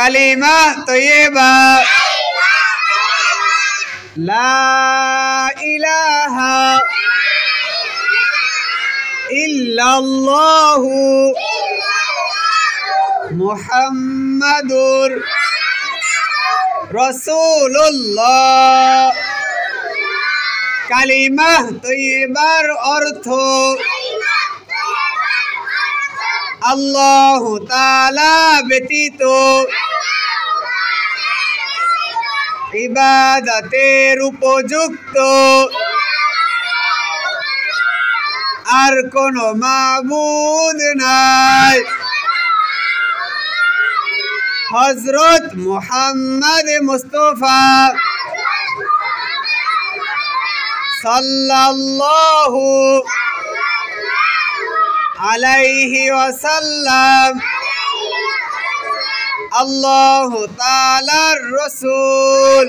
কালিমা তৈয়বা লা ইলাহা ইল্লাল্লাহু মুহাম্মাদুর রাসূলুল্লাহ। কালিমা তৈয়বার অর্থ আল্লাহ তাআলা ব্যতীত ইবাদতের উপযুক্ত আর কোনো মাবুদ নাই। হযরত মুহাম্মদ মুস্তাফা সাল্লাল্লাহু আলাইহি ওয়াসাল্লাম আল্লাহ তাআলার রাসূল।